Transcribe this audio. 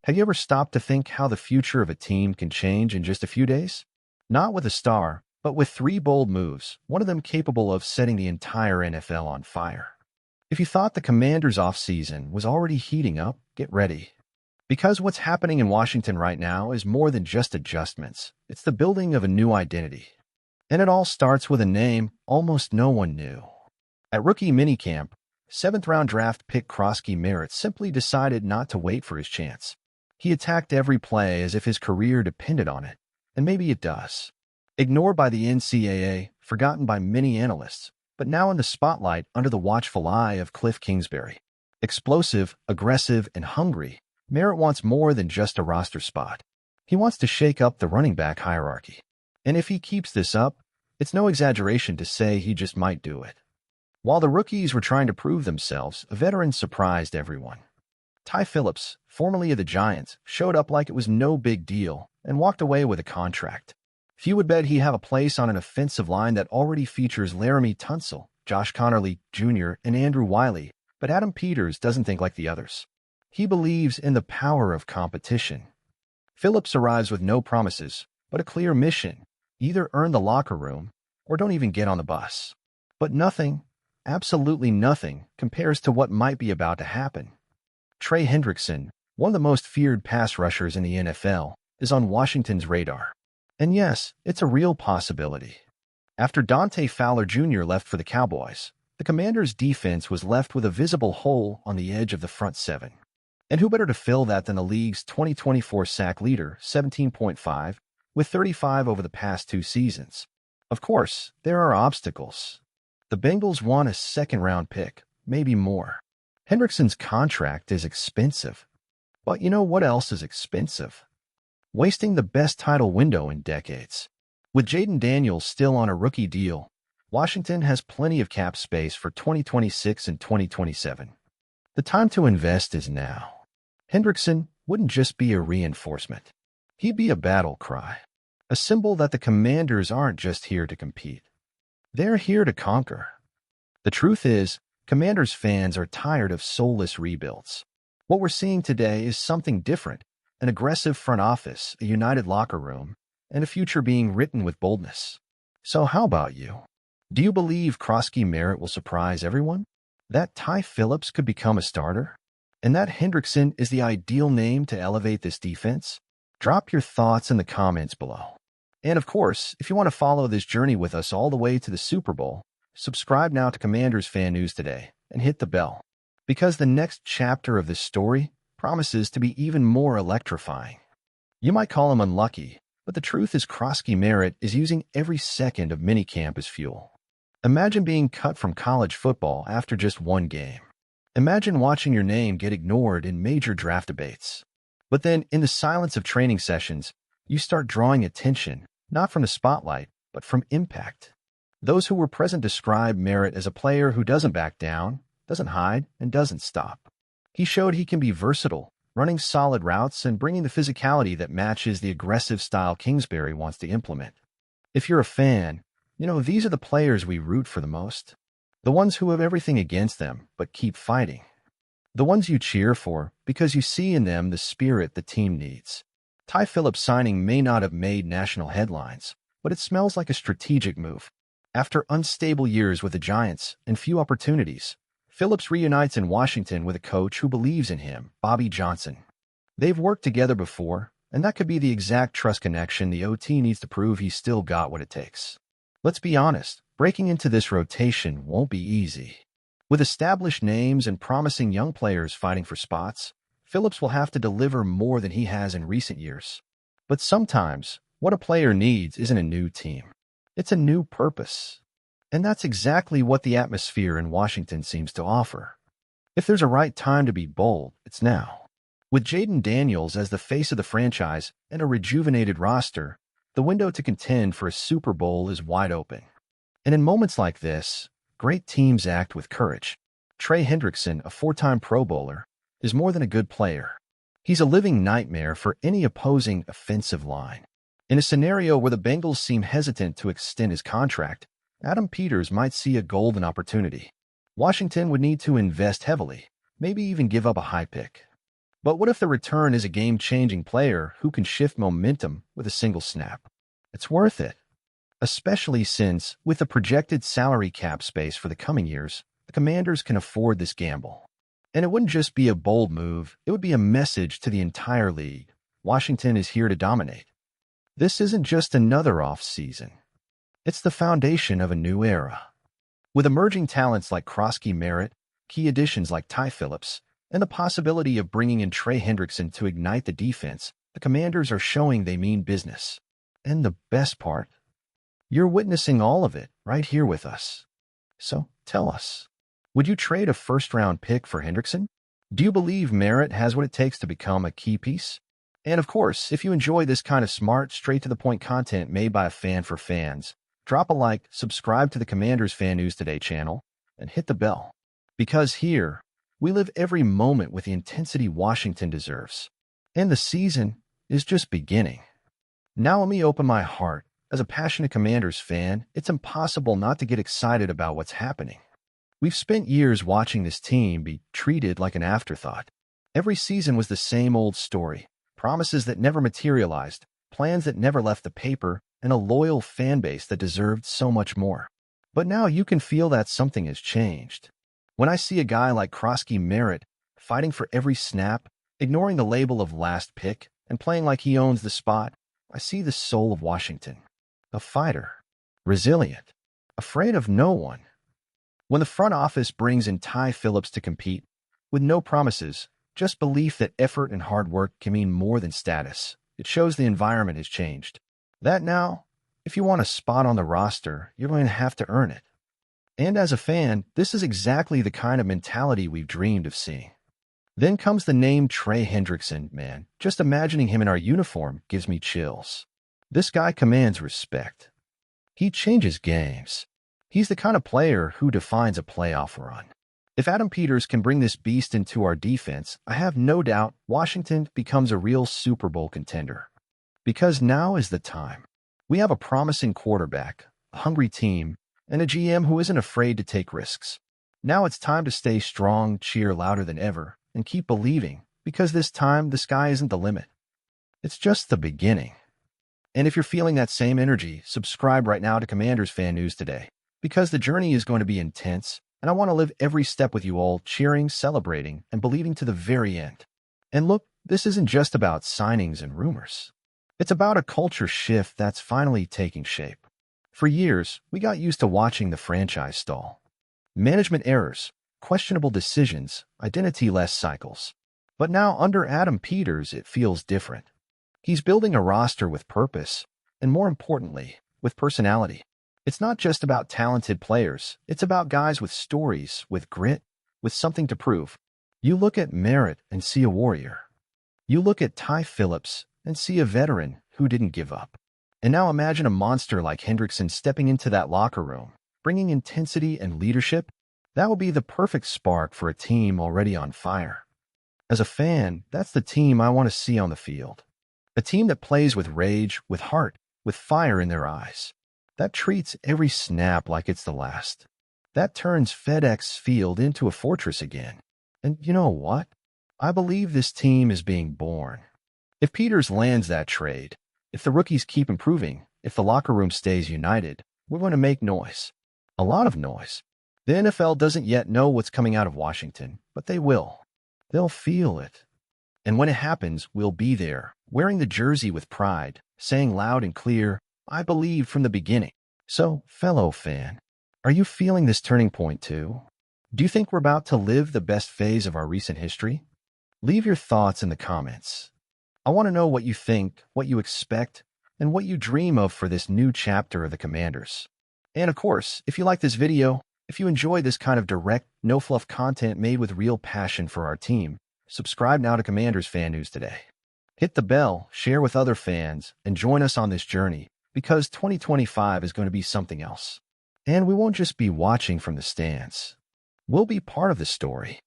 Have you ever stopped to think how the future of a team can change in just a few days? Not with a star, but with three bold moves, one of them capable of setting the entire NFL on fire. If you thought the Commanders' offseason was already heating up, get ready. Because what's happening in Washington right now is more than just adjustments. It's the building of a new identity. And it all starts with a name almost no one knew. At rookie minicamp, seventh-round draft pick Krosky Merritt simply decided not to wait for his chance. He attacked every play as if his career depended on it, and maybe it does. Ignored by the NCAA, forgotten by many analysts, but now in the spotlight under the watchful eye of Cliff Kingsbury. Explosive, aggressive, and hungry, Merritt wants more than just a roster spot. He wants to shake up the running back hierarchy. And if he keeps this up, it's no exaggeration to say he just might do it. While the rookies were trying to prove themselves, a veteran surprised everyone. Ty Phillips, formerly of the Giants, showed up like it was no big deal and walked away with a contract. Few would bet he'd have a place on an offensive line that already features Laramie Tunsil, Josh Connerly Jr., and Andrew Wiley, but Adam Peters doesn't think like the others. He believes in the power of competition. Phillips arrives with no promises, but a clear mission: either earn the locker room or don't even get on the bus. But nothing, absolutely nothing, compares to what might be about to happen. Trey Hendrickson, one of the most feared pass rushers in the NFL, is on Washington's radar. And yes, it's a real possibility. After Dante Fowler Jr. left for the Cowboys, the Commanders' defense was left with a visible hole on the edge of the front seven. And who better to fill that than the league's 2024 sack leader, 17.5, with 35 over the past two seasons. Of course, there are obstacles. The Bengals want a second-round pick, maybe more. Hendrickson's contract is expensive. But you know what else is expensive? Wasting the best title window in decades. With Jaden Daniels still on a rookie deal, Washington has plenty of cap space for 2026 and 2027. The time to invest is now. Hendrickson wouldn't just be a reinforcement. He'd be a battle cry, a symbol that the Commanders aren't just here to compete. They're here to conquer. The truth is, Commanders fans are tired of soulless rebuilds. What we're seeing today is something different: an aggressive front office, a united locker room, and a future being written with boldness. So how about you? Do you believe Krosky Merritt will surprise everyone? That Ty Phillips could become a starter? And that Hendrickson is the ideal name to elevate this defense? Drop your thoughts in the comments below. And of course, if you want to follow this journey with us all the way to the Super Bowl, subscribe now to Commanders Fan News Today and hit the bell. Because the next chapter of this story promises to be even more electrifying. You might call him unlucky, but the truth is Krosky Merritt is using every second of minicamp as fuel. Imagine being cut from college football after just one game. Imagine watching your name get ignored in major draft debates. But then, in the silence of training sessions, you start drawing attention, not from the spotlight, but from impact. Those who were present describe Merritt as a player who doesn't back down, doesn't hide, and doesn't stop. He showed he can be versatile, running solid routes and bringing the physicality that matches the aggressive style Kingsbury wants to implement. If you're a fan, these are the players we root for the most. The ones who have everything against them, but keep fighting. The ones you cheer for because you see in them the spirit the team needs. Ty Phillips' signing may not have made national headlines, but it smells like a strategic move. After unstable years with the Giants and few opportunities, Phillips reunites in Washington with a coach who believes in him, Bobby Johnson. They've worked together before, and that could be the exact trust connection the OT needs to prove he's still got what it takes. Let's be honest, breaking into this rotation won't be easy. With established names and promising young players fighting for spots, Phillips will have to deliver more than he has in recent years. But sometimes, what a player needs isn't a new team. It's a new purpose. And that's exactly what the atmosphere in Washington seems to offer. If there's a right time to be bold, it's now. With Jaden Daniels as the face of the franchise and a rejuvenated roster, the window to contend for a Super Bowl is wide open. And in moments like this, great teams act with courage. Trey Hendrickson, a four-time Pro Bowler, is more than a good player. He's a living nightmare for any opposing offensive line. In a scenario where the Bengals seem hesitant to extend his contract, Adam Peters might see a golden opportunity. Washington would need to invest heavily, maybe even give up a high pick. But what if the return is a game-changing player who can shift momentum with a single snap? It's worth it, especially since, with the projected salary cap space for the coming years, the Commanders can afford this gamble. And it wouldn't just be a bold move, it would be a message to the entire league. Washington is here to dominate. This isn't just another off-season. It's the foundation of a new era. With emerging talents like Krosky Merritt, key additions like Ty Phillips, and the possibility of bringing in Trey Hendrickson to ignite the defense, the Commanders are showing they mean business. And the best part, you're witnessing all of it right here with us. So tell us, would you trade a first-round pick for Hendrickson? Do you believe Merritt has what it takes to become a key piece? And of course, if you enjoy this kind of smart, straight-to-the-point content made by a fan for fans, drop a like, subscribe to the Commanders Fan News Today channel, and hit the bell. Because here, we live every moment with the intensity Washington deserves. And the season is just beginning. Now let me open my heart. As a passionate Commanders fan, it's impossible not to get excited about what's happening. We've spent years watching this team be treated like an afterthought. Every season was the same old story. Promises that never materialized, plans that never left the paper, and a loyal fan base that deserved so much more. But now you can feel that something has changed. When I see a guy like Krosky Merritt fighting for every snap, ignoring the label of last pick, and playing like he owns the spot, I see the soul of Washington. A fighter, resilient, afraid of no one. When the front office brings in Ty Phillips to compete, with no promises, just belief that effort and hard work can mean more than status, it shows the environment has changed. That now, if you want a spot on the roster, you're going to have to earn it. And as a fan, this is exactly the kind of mentality we've dreamed of seeing. Then comes the name Trey Hendrickson, man. Just imagining him in our uniform gives me chills. This guy commands respect. He changes games. He's the kind of player who defines a playoff run. If Adam Peters can bring this beast into our defense, I have no doubt Washington becomes a real Super Bowl contender. Because now is the time. We have a promising quarterback, a hungry team, and a GM who isn't afraid to take risks. Now it's time to stay strong, cheer louder than ever, and keep believing, because this time the sky isn't the limit. It's just the beginning. And if you're feeling that same energy, subscribe right now to Commanders Fan News Today, because the journey is going to be intense, and I want to live every step with you all, cheering, celebrating, and believing to the very end. And look, this isn't just about signings and rumors. It's about a culture shift that's finally taking shape. For years, we got used to watching the franchise stall. Management errors, questionable decisions, identity-less cycles. But now, under Adam Peters, it feels different. He's building a roster with purpose, and more importantly, with personality. It's not just about talented players. It's about guys with stories, with grit, with something to prove. You look at Merritt and see a warrior. You look at Ty Phillips and see a veteran who didn't give up. And now imagine a monster like Hendrickson stepping into that locker room, bringing intensity and leadership. That will be the perfect spark for a team already on fire. As a fan, that's the team I want to see on the field. A team that plays with rage, with heart, with fire in their eyes. That treats every snap like it's the last. That turns FedEx Field into a fortress again. And you know what? I believe this team is being born. If Peters lands that trade, if the rookies keep improving, if the locker room stays united, we're going to make noise. A lot of noise. The NFL doesn't yet know what's coming out of Washington, but they will. They'll feel it. And when it happens, we'll be there, wearing the jersey with pride, saying loud and clear, I believed from the beginning. So, fellow fan, are you feeling this turning point too? Do you think we're about to live the best phase of our recent history? Leave your thoughts in the comments. I want to know what you think, what you expect, and what you dream of for this new chapter of the Commanders. And of course, if you like this video, if you enjoy this kind of direct, no-fluff content made with real passion for our team, subscribe now to Commanders Fan News Today. Hit the bell, share with other fans, and join us on this journey, because 2025 is going to be something else. And we won't just be watching from the stands. We'll be part of the story.